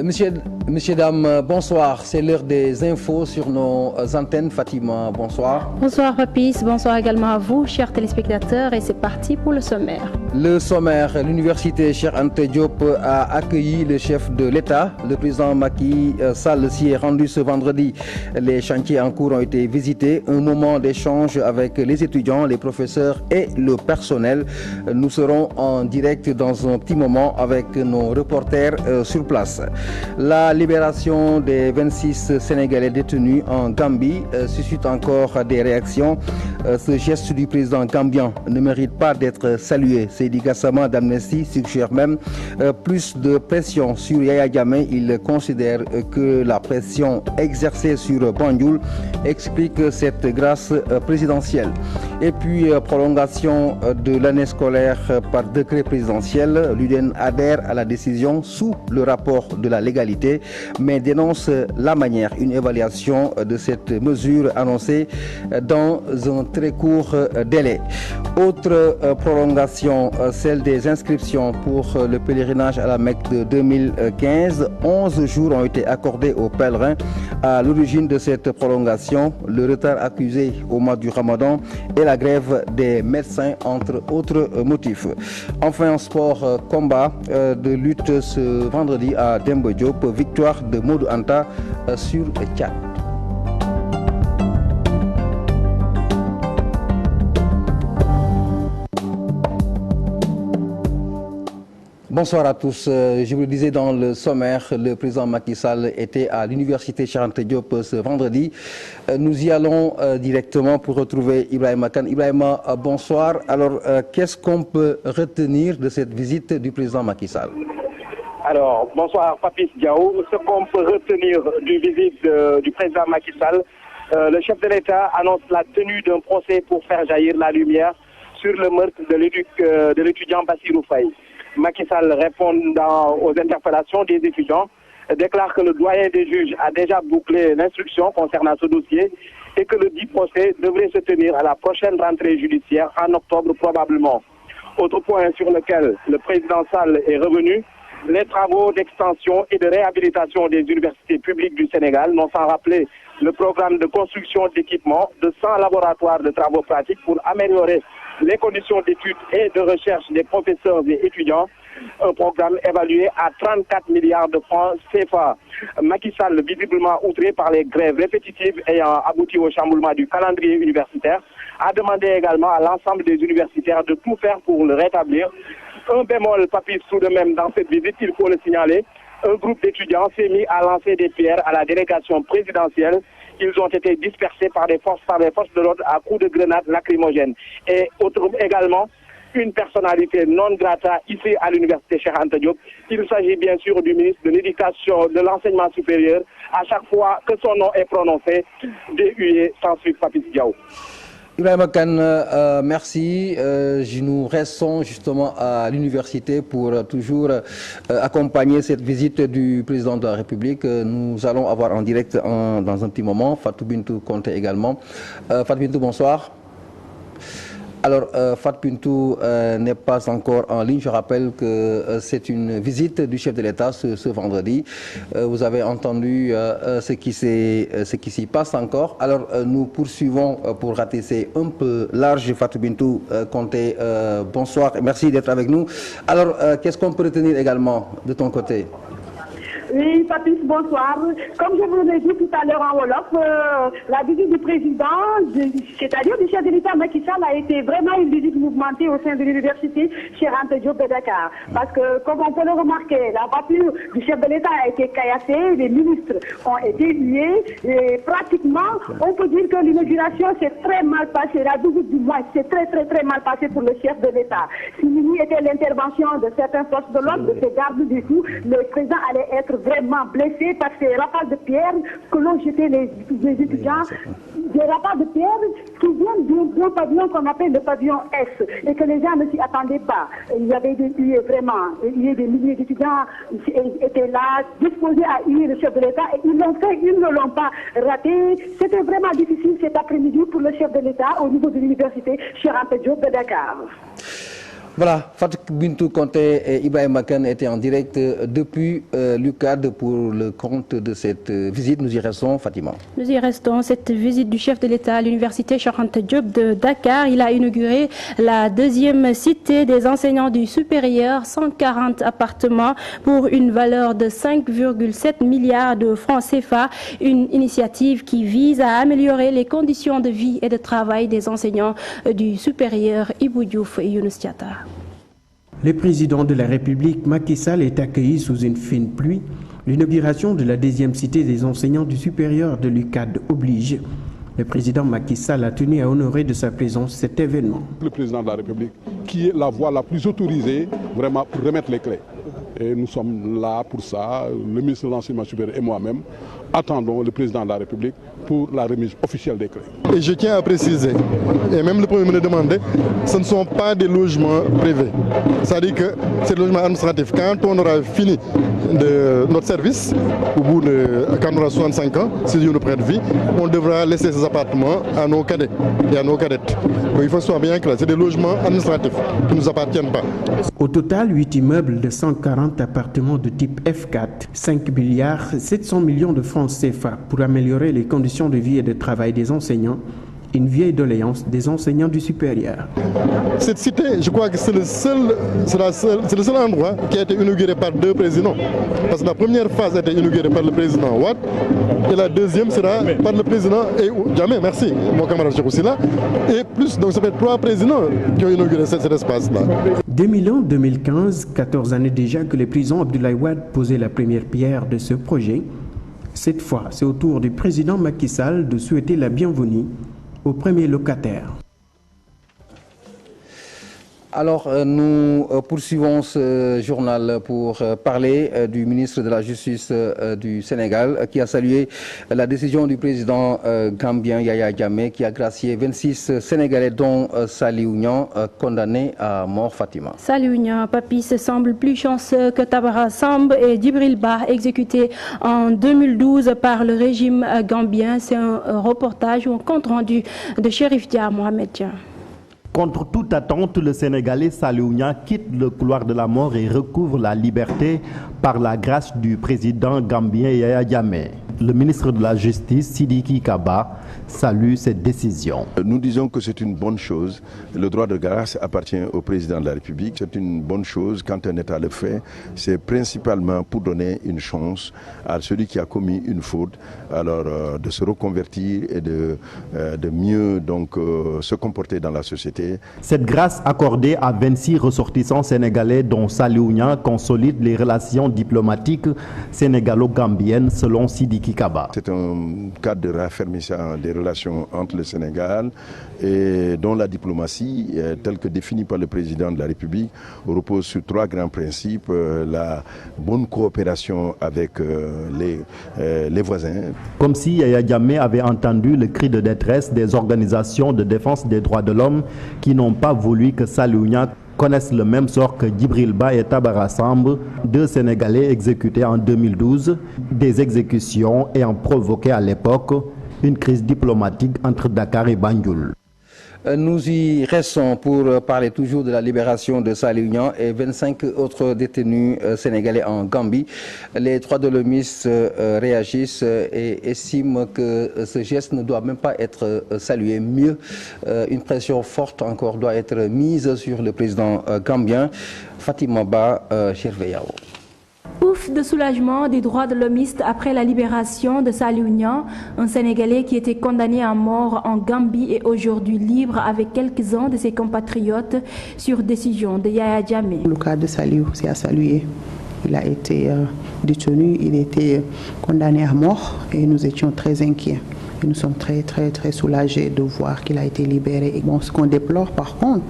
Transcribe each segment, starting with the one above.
Messieurs, dames, bonsoir. C'est l'heure des infos sur nos antennes. Fatima, bonsoir. Bonsoir Papis, bonsoir également à vous, chers téléspectateurs, et c'est parti pour le sommaire. Le sommaire, l'université Cheikh Anta Diop a accueilli le chef de l'État. Le président Macky Sall s'y est rendu ce vendredi. Les chantiers en cours ont été visités. Un moment d'échange avec les étudiants, les professeurs et le personnel. Nous serons en direct dans un petit moment avec nos reporters sur place. La libération des 26 Sénégalais détenus en Gambie suscite encore des réactions. Ce geste du président gambien ne mérite pas d'être salué. Seydi Gassama d'Amnesty suggère même plus de pression sur Yaya Jammeh. Il considère que la pression exercée sur Banjul explique cette grâce présidentielle. Et puis prolongation de l'année scolaire par décret présidentiel. L'UDEN adhère à la décision sous le rapport de la légalité, mais dénonce la manière, une évaluation de cette mesure annoncée dans un très court délai. Autre prolongation, celle des inscriptions pour le pèlerinage à la Mecque de 2015. 11 jours ont été accordés aux pèlerins. À l'origine de cette prolongation, le retard accusé au mois du Ramadan et la grève des médecins, entre autres motifs. Enfin, en sport, combat de lutte ce vendredi à Demba Diop, victoire de Modou Anta sur Tchad. Bonsoir à tous. Je vous le disais dans le sommaire, le président Macky Sall était à l'université Cheikh Anta Diop ce vendredi. Nous y allons directement pour retrouver Ibrahima Kane. Ibrahima, bonsoir. Alors, qu'est-ce qu'on peut retenir de cette visite du président Macky Sall? Alors, bonsoir Papis Diaw. Ce qu'on peut retenir du visite du président Macky Sall, le chef de l'État annonce la tenue d'un procès pour faire jaillir la lumière sur le meurtre de l'étudiant Bassirou Faye. Macky Sall, répondant aux interpellations des étudiants, déclare que le doyen des juges a déjà bouclé l'instruction concernant ce dossier et que le dit procès devrait se tenir à la prochaine rentrée judiciaire en octobre probablement. Autre point sur lequel le président Sall est revenu, les travaux d'extension et de réhabilitation des universités publiques du Sénégal, non sans rappeler le programme de construction d'équipements de 100 laboratoires de travaux pratiques pour améliorer les conditions d'études et de recherche des professeurs et étudiants, un programme évalué à 34 milliards de francs CFA. Macky Sall, visiblement outré par les grèves répétitives ayant abouti au chamboulement du calendrier universitaire, a demandé également à l'ensemble des universitaires de tout faire pour le rétablir. Un bémol, Papis, tout de même, dans cette visite, il faut le signaler, un groupe d'étudiants s'est mis à lancer des pierres à la délégation présidentielle. Ils ont été dispersés par les forces de l'ordre à coups de grenades lacrymogènes. Et également, une personnalité non grata ici à l'université Cheikh Anta Diop. Il s'agit bien sûr du ministre de l'Éducation, de l'Enseignement supérieur. À chaque fois que son nom est prononcé, des huées s'ensuivent, Papis Diaw. Ibrahima Kane, merci. Nous restons justement à l'université pour toujours accompagner cette visite du président de la République. Nous allons avoir en direct dans un petit moment Fatou Bintou Conté également. Fatou Bintou, bonsoir. Alors, Fatou Bintou n'est pas encore en ligne. Je rappelle que c'est une visite du chef de l'État ce vendredi. Vous avez entendu ce qui s'y passe encore. Alors, nous poursuivons pour ratisser un peu large. Fatou Bintou Conté, bonsoir. Merci d'être avec nous. Alors, qu'est-ce qu'on peut retenir également de ton côté? Oui, Papis, bonsoir. Comme je vous l'ai dit tout à l'heure en Wolof, la visite du président, c'est-à-dire du chef de l'État Macky Sall, a été vraiment une visite mouvementée au sein de l'université Cheikh Anta Diop de Dakar. Parce que, comme on peut le remarquer, la voiture du chef de l'État a été caillassée, les ministres ont été hués, et pratiquement, on peut dire que l'inauguration s'est très mal passée. La visite du mois s'est très mal passée pour le chef de l'État. S'il y était l'intervention de certaines forces de l'ordre, de ces gardes du coup, le président allait être vraiment blessé parce que les rafales de pierre que l'on jetait les étudiants, des rafales de pierre qui viennent d'un pavillon qu'on appelle le pavillon S et que les gens ne s'y attendaient pas. Il y avait des huées vraiment, il y a des milliers d'étudiants étaient là, disposés à huer le chef de l'État et ils l'ont fait, ils ne l'ont pas raté. C'était vraiment difficile cet après-midi pour le chef de l'État au niveau de l'université Cheikh Anta Diop de Dakar. Voilà, Fatou Bintou Conté et Ibrahim Makan étaient en direct depuis l'UCAD pour le compte de cette visite. Nous y restons, Fatima. Nous y restons. Cette visite du chef de l'État à l'université Cheikh Anta Diop de Dakar. Il a inauguré la deuxième cité des enseignants du supérieur, 140 appartements pour une valeur de 5,7 milliards de francs CFA. Une initiative qui vise à améliorer les conditions de vie et de travail des enseignants du supérieur Ibou Diouf et Younous Diatta. Le président de la République, Macky Sall, est accueilli sous une fine pluie. L'inauguration de la deuxième cité des enseignants du supérieur de l'UCAD oblige. Le président Macky Sall a tenu à honorer de sa présence cet événement. Le président de la République, qui est la voie la plus autorisée, vraiment pour remettre les clés. Et nous sommes là pour ça, le ministre de l'Enseignement supérieur et moi-même, attendons le président de la République pour la remise officielle des clés. Et je tiens à préciser, et même le Premier ministre demandait, ce ne sont pas des logements privés. C'est-à-dire que c'est des logements administratifs. Quand on aura fini de notre service, quand on aura 65 ans, si Dieu nous prête vie, on devra laisser ces appartements à nos cadets et à nos cadettes. Donc il faut que ce soit bien clair, c'est des logements administratifs qui ne nous appartiennent pas. Au total, 8 immeubles de 140 appartements de type F4, 5 milliards 700 millions de francs CFA pour améliorer les conditions de vie et de travail des enseignants, une vieille doléance des enseignants du supérieur. Cette cité, je crois que c'est le seul endroit qui a été inauguré par 2 présidents. Parce que la première phase a été inaugurée par le président Ouad et la deuxième sera par le président Djamé, merci, mon camarade Cheikh Oussila. Et plus, donc ça fait 3 présidents qui ont inauguré cet espace-là. 2000-2015, 14 années déjà que le président Abdoulaye Wade posait la première pierre de ce projet. Cette fois, c'est au tour du président Macky Sall de souhaiter la bienvenue au premier locataire. Alors, nous poursuivons ce journal pour parler du ministre de la Justice du Sénégal qui a salué la décision du président gambien Yaya Jammeh qui a gracié 26 Sénégalais dont Saliou Niang condamné à mort. Fatima. Saliou Niang, Papis, semble plus chanceux que Tabara Samb et Djibril Bah exécutés en 2012 par le régime gambien. C'est un reportage ou un compte rendu de Chérif Dia Mohamed Dia. Contre toute attente, le Sénégalais Saliou Niang quitte le couloir de la mort et recouvre la liberté par la grâce du président gambien Yaya Jammeh. Le ministre de la Justice, Sidiki Kaba, salue cette décision. Nous disons que c'est une bonne chose. Le droit de grâce appartient au président de la République. C'est une bonne chose quand un État le fait. C'est principalement pour donner une chance à celui qui a commis une faute, alors de se reconvertir et de mieux se comporter dans la société. Cette grâce accordée à 26 ressortissants sénégalais dont Saliou Niang consolide les relations diplomatiques sénégalo-gambiennes selon Sidiki Kaba. C'est un cadre de raffermissement des relations entre le Sénégal et dont la diplomatie, telle que définie par le président de la République, repose sur 3 grands principes. La bonne coopération avec les voisins. Comme si Yaya Jammeh avait entendu le cri de détresse des organisations de défense des droits de l'homme qui n'ont pas voulu que Saliou Niang connaissent le même sort que Djibril Bah et Tabara Samb, 2 Sénégalais exécutés en 2012, des exécutions ayant provoqué à l'époque une crise diplomatique entre Dakar et Banjul. Nous y restons pour parler toujours de la libération de Saliou Niang et 25 autres détenus sénégalais en Gambie. Les droits de l'hommistes réagissent et estiment que ce geste ne doit même pas être salué. Mieux, une pression forte encore doit être mise sur le président gambien. Fatima Ba, Cherveyao. Ouf de soulagement des droits de l'hommiste après la libération de Saliou Niang, un Sénégalais qui était condamné à mort en Gambie et aujourd'hui libre avec quelques-uns de ses compatriotes sur décision de Yaya Jammeh. Le cas de Saliou, c'est à saluer. Il a été détenu, il était condamné à mort et nous étions très inquiets. Et nous sommes très soulagés de voir qu'il a été libéré. Et bon, ce qu'on déplore par contre,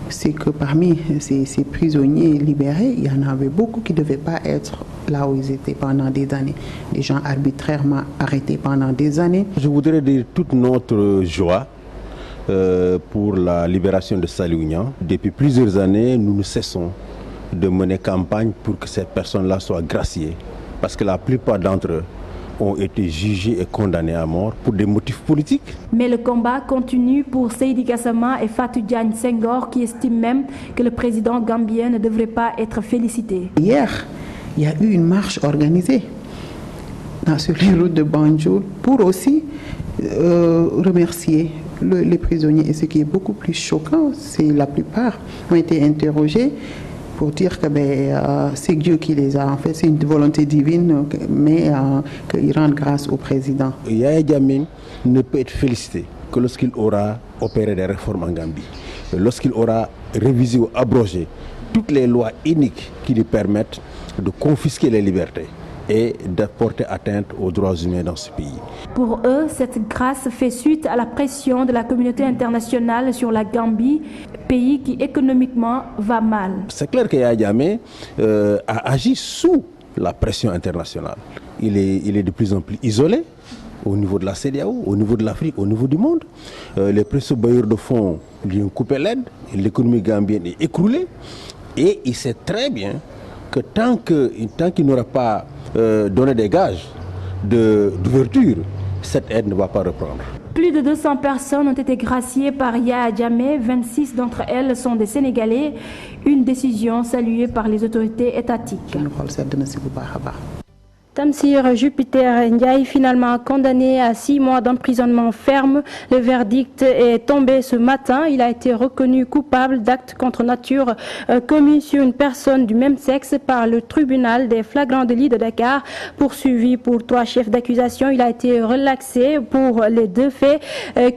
c'est que parmi ces prisonniers libérés, il y en avait beaucoup qui ne devaient pas être là où ils étaient pendant des années. Des gens arbitrairement arrêtés pendant des années. Je voudrais dire toute notre joie pour la libération de Saliou Niang. Depuis plusieurs années, nous ne cessons de mener campagne pour que ces personnes-là soient graciées. Parce que la plupart d'entre eux ont été jugés et condamnés à mort pour des motifs politiques. Mais le combat continue pour Seydi Gassama et Fatou Diagne Senghor qui estiment même que le président gambien ne devrait pas être félicité. Hier, il y a eu une marche organisée sur les routes de Banjul pour aussi remercier les prisonniers. Et ce qui est beaucoup plus choquant, c'est la plupart ont été interrogés pour dire que c'est Dieu qui les a. En fait, c'est une volonté divine, mais qu'ils rendent grâce au président. Yaya Jammeh ne peut être félicité que lorsqu'il aura opéré des réformes en Gambie, lorsqu'il aura révisé ou abrogé toutes les lois iniques qui lui permettent de confisquer les libertés et de porter atteinte aux droits humains dans ce pays. Pour eux, cette grâce fait suite à la pression de la communauté internationale sur la Gambie, pays qui économiquement va mal. C'est clair que Yaya Jammeh a agi sous la pression internationale. Il est de plus en plus isolé au niveau de la CEDEAO, au niveau de l'Afrique, au niveau du monde. Les principaux bailleurs de fonds lui ont coupé l'aide, l'économie gambienne est écroulée et il sait très bien que tant qu'il n'aura pas donné des gages d'ouverture, cette aide ne va pas reprendre. Plus de 200 personnes ont été graciées par Yaya Jammeh, 26 d'entre elles sont des Sénégalais, une décision saluée par les autorités étatiques. Tamsir Jupiter Ndiaye, finalement condamné à 6 mois d'emprisonnement ferme. Le verdict est tombé ce matin. Il a été reconnu coupable d'actes contre nature commis sur une personne du même sexe par le tribunal des flagrants délits de Dakar. Poursuivi pour 3 chefs d'accusation, il a été relaxé pour les 2 faits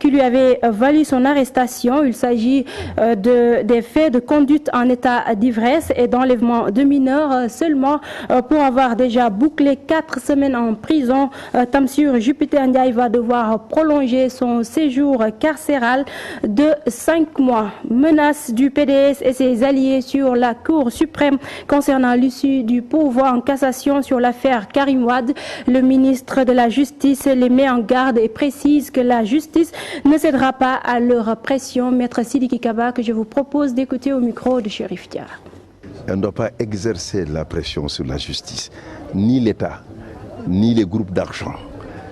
qui lui avaient valu son arrestation. Il s'agit des faits de conduite en état d'ivresse et d'enlèvement de mineurs seulement pour avoir déjà bouclé 4 semaines en prison. Tamsir Jupiter Ndiaye va devoir prolonger son séjour carcéral de 5 mois. Menace du PDS et ses alliés sur la Cour suprême concernant l'issue du pourvoi en cassation sur l'affaire Karim Wade. Le ministre de la Justice les met en garde et précise que la justice ne cédera pas à leur pression. Maître Sidiki Kaba, que je vous propose d'écouter au micro de Chérif Dia. On ne doit pas exercer la pression sur la justice. Ni l'État, ni les groupes d'argent,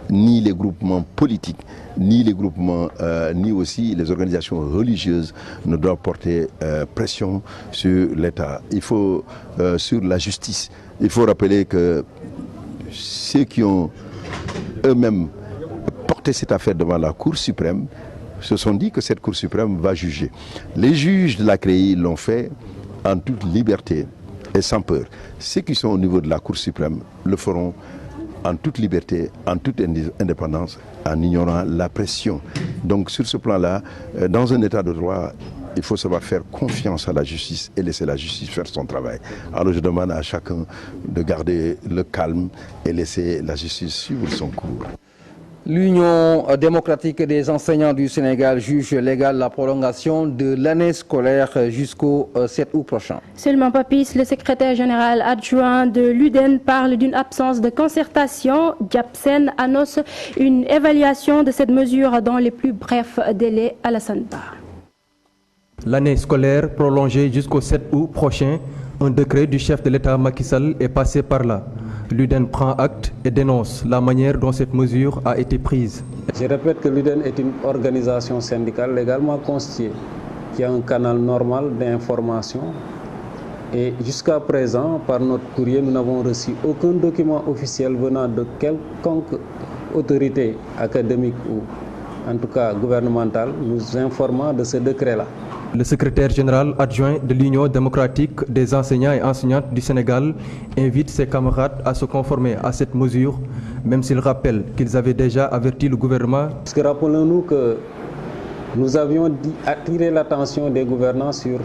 ni les groupements politiques, ni les groupements, ni aussi les organisations religieuses ne doivent porter pression sur l'État. Il faut, sur la justice, il faut rappeler que ceux qui ont eux-mêmes porté cette affaire devant la Cour suprême se sont dit que cette Cour suprême va juger. Les juges de la CREI l'ont fait en toute liberté et sans peur. Ceux qui sont au niveau de la Cour suprême le feront en toute liberté, en toute indépendance, en ignorant la pression. Donc sur ce plan-là, dans un état de droit, il faut savoir faire confiance à la justice et laisser la justice faire son travail. Alors je demande à chacun de garder le calme et laisser la justice suivre son cours. L'Union démocratique des enseignants du Sénégal juge légale la prolongation de l'année scolaire jusqu'au 7 août prochain. Seulement Papis, le secrétaire général adjoint de l'UDEN, parle d'une absence de concertation. Diapsen annonce une évaluation de cette mesure dans les plus brefs délais. Alassane Ba. L'année scolaire prolongée jusqu'au 7 août prochain, un décret du chef de l'État Macky Sall est passé par là. L'UDEN prend acte et dénonce la manière dont cette mesure a été prise. Je répète que l'UDEN est une organisation syndicale légalement constituée, qui a un canal normal d'information. Et jusqu'à présent, par notre courrier, nous n'avons reçu aucun document officiel venant de quelconque autorité académique ou en tout cas gouvernementale nous informant de ce décret-là. Le secrétaire général adjoint de l'Union démocratique des enseignants et enseignantes du Sénégal invite ses camarades à se conformer à cette mesure, même s'il rappelle qu'ils avaient déjà averti le gouvernement. Parce que rappelons-nous que nous avions attiré l'attention des gouvernants sur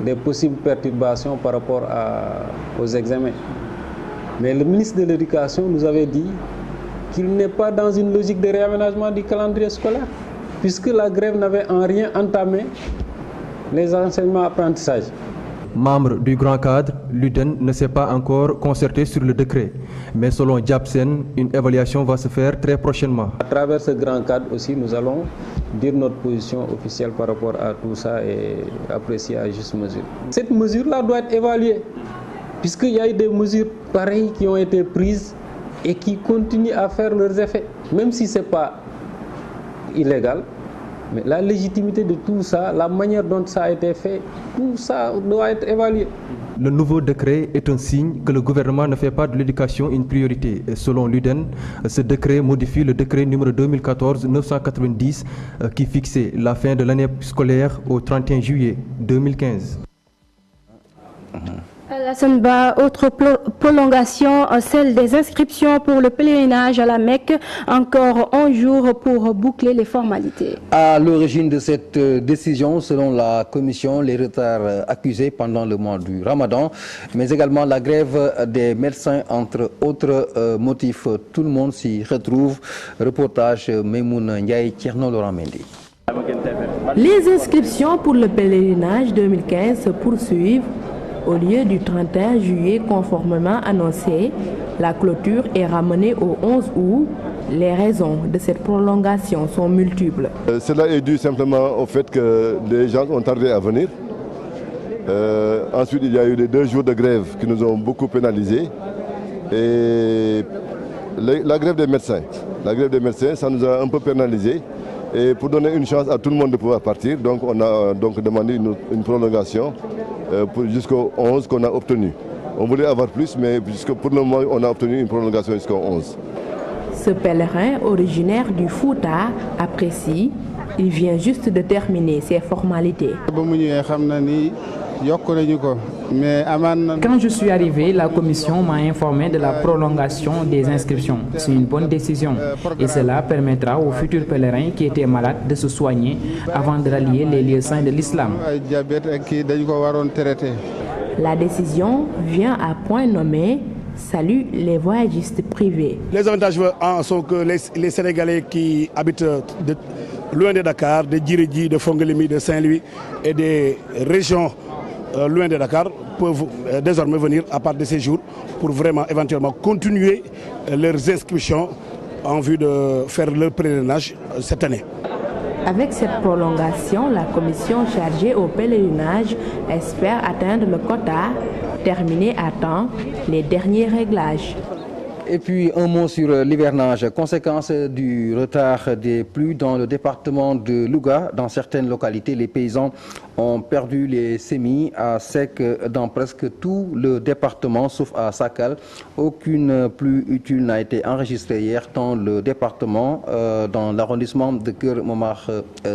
des possibles perturbations par rapport aux examens. Mais le ministre de l'Éducation nous avait dit qu'il n'est pas dans une logique de réaménagement du calendrier scolaire, puisque la grève n'avait en rien entamé les enseignements apprentissages. Membre du grand cadre, l'UDEN ne s'est pas encore concerté sur le décret. Mais selon Diapsen, une évaluation va se faire très prochainement. À travers ce grand cadre aussi, nous allons dire notre position officielle par rapport à tout ça et apprécier à juste mesure. Cette mesure-là doit être évaluée, puisqu'il y a eu des mesures pareilles qui ont été prises et qui continuent à faire leurs effets, même si ce n'est pas illégal. Mais la légitimité de tout ça, la manière dont ça a été fait, tout ça doit être évalué. Le nouveau décret est un signe que le gouvernement ne fait pas de l'éducation une priorité. Et selon l'UDEN, ce décret modifie le décret numéro 2014-990 qui fixait la fin de l'année scolaire au 31 juillet 2015. Alassane Ba, autre prolongation, celle des inscriptions pour le pèlerinage à la Mecque. Encore 11 jours pour boucler les formalités. À l'origine de cette décision, selon la commission, les retards accusés pendant le mois du Ramadan, mais également la grève des médecins, entre autres motifs. Tout le monde s'y retrouve. Reportage Memoun Ndiaye, Tierno Laurent Mendy. Les inscriptions pour le pèlerinage 2015 se poursuivent. Au lieu du 31 juillet conformément annoncé, la clôture est ramenée au 11 août. Les raisons de cette prolongation sont multiples. Cela est dû simplement au fait que les gens ont tardé à venir. Ensuite, il y a eu les 2 jours de grève qui nous ont beaucoup pénalisés. Et la grève des médecins, ça nous a un peu pénalisés. Et pour donner une chance à tout le monde de pouvoir partir, donc on a demandé une prolongation jusqu'au 11 qu'on a obtenu. On voulait avoir plus, mais pour le moment, on a obtenu une prolongation jusqu'au 11. Ce pèlerin originaire du Fouta apprécie. Il vient juste de terminer ses formalités. Quand je suis arrivé, la commission m'a informé de la prolongation des inscriptions. C'est une bonne décision et cela permettra aux futurs pèlerins qui étaient malades de se soigner avant de rallier les lieux saints de l'islam. La décision vient à point nommé. Salue les voyagistes privés. Les avantages sont que les Sénégalais qui habitent loin de Dakar, de Djiridji, de Fongelemi, de Saint-Louis et des régions loin de Dakar peuvent désormais venir à part de ces jours pour vraiment éventuellement continuer leurs inscriptions en vue de faire leur pèlerinage cette année. Avec cette prolongation, la commission chargée au pèlerinage espère atteindre le quota, terminer à temps les derniers réglages. Et puis un mot sur l'hivernage. Conséquence du retard des pluies dans le département de Louga. Dans certaines localités, les paysans ont perdu les semis à sec dans presque tout le département, sauf à Sakal. Aucune pluie utile n'a été enregistrée hier dans le département, dans l'arrondissement de Keur Momar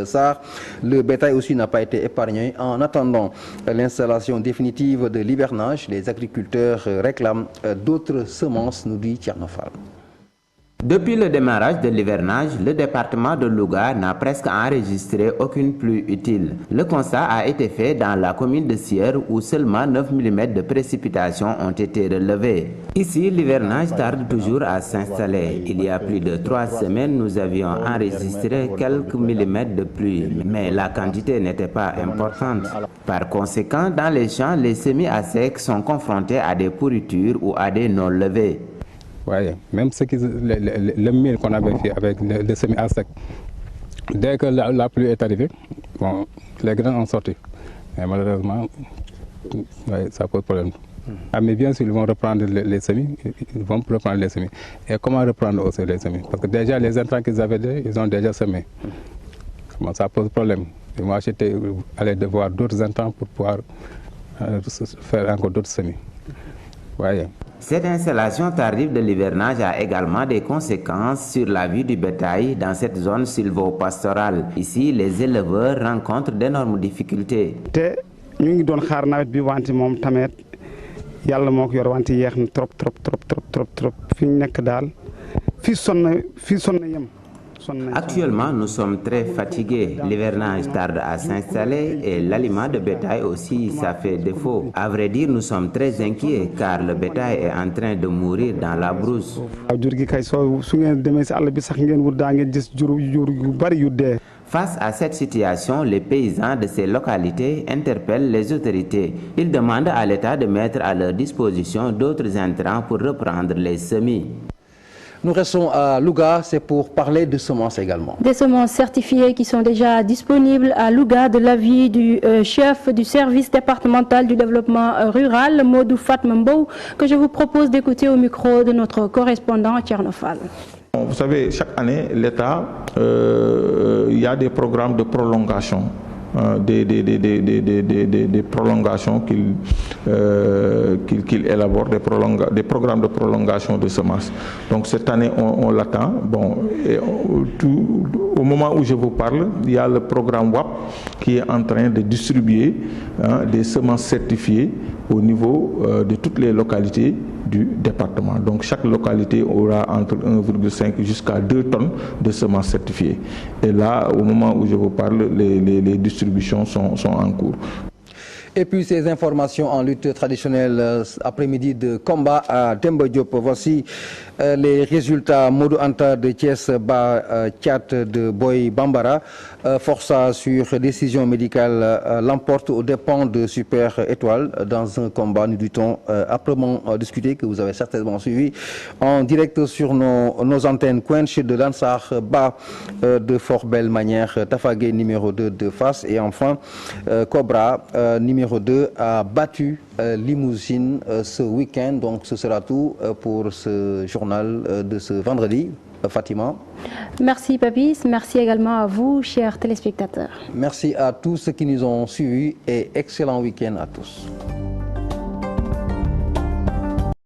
Sarr. Le bétail aussi n'a pas été épargné. En attendant l'installation définitive de l'hivernage, les agriculteurs réclament d'autres semences, nous dit Tchernofal. Depuis le démarrage de l'hivernage, le département de Louga n'a presque enregistré aucune pluie utile. Le constat a été fait dans la commune de Sierre où seulement 9 mm de précipitations ont été relevées. Ici, l'hivernage tarde toujours à s'installer. Il y a plus de 3 semaines, nous avions enregistré quelques millimètres de pluie, mais la quantité n'était pas importante. Par conséquent, dans les champs, les semis à sec sont confrontés à des pourritures ou à des non-levés. Oui, même le mil qu'on avait fait avec le semis à sec, dès que la pluie est arrivée, bon, les grains ont sorti. Et malheureusement, ça pose problème. Ah, mais bien sûr, ils vont reprendre les semis. Et comment reprendre aussi les semis? Parce que déjà, les intrants qu'ils avaient, ils ont déjà semé. Bon, ça pose problème. Et moi, j'étais allé devoir d'autres intrants pour pouvoir faire encore d'autres semis. Voyez. Cette installation tardive de l'hivernage a également des conséquences sur la vie du bétail dans cette zone sylvo-pastorale. Ici, les éleveurs rencontrent d'énormes difficultés. Actuellement, nous sommes très fatigués. L'hivernage tarde à s'installer et l'aliment de bétail aussi, ça fait défaut. À vrai dire, nous sommes très inquiets car le bétail est en train de mourir dans la brousse. Face à cette situation, les paysans de ces localités interpellent les autorités. Ils demandent à l'État de mettre à leur disposition d'autres intrants pour reprendre les semis. Nous restons à Louga, c'est pour parler de semences également. Des semences certifiées qui sont déjà disponibles à Louga de l'avis du chef du service départemental du développement rural, Modou Fatma Mbow, que je vous propose d'écouter au micro de notre correspondant Tchernofal. Vous savez, chaque année, l'État, il y a des programmes de prolongation. Des prolongations qu'il élabore, des programmes de prolongation de semences. Donc cette année, on l'attend. Bon, au moment où je vous parle, il y a le programme WAP qui est en train de distribuer des semences certifiées au niveau de toutes les localités du département. Donc chaque localité aura entre 1,5 jusqu'à 2 tonnes de semences certifiées. Et là, au moment où je vous parle, les distributions sont en cours. Et puis ces informations en lutte traditionnelle après-midi de combat à Demba Diop. Voici les résultats. Modou Anta de Thiès bat Tchat de Boy Bambara. Força sur décision médicale l'emporte aux dépens de Super Étoile dans un combat, nous dit-on, âprement discuté, que vous avez certainement suivi en direct sur nos antennes. Quench de Lansar bat de fort belle manière Tafagé numéro 2 de Fass. Et enfin Cobra numéro 2 a battu Limousine ce week-end. Donc ce sera tout pour ce journal de ce vendredi. Fatima. Merci Papis, merci également à vous, chers téléspectateurs. Merci à tous ceux qui nous ont suivis et excellent week-end à tous.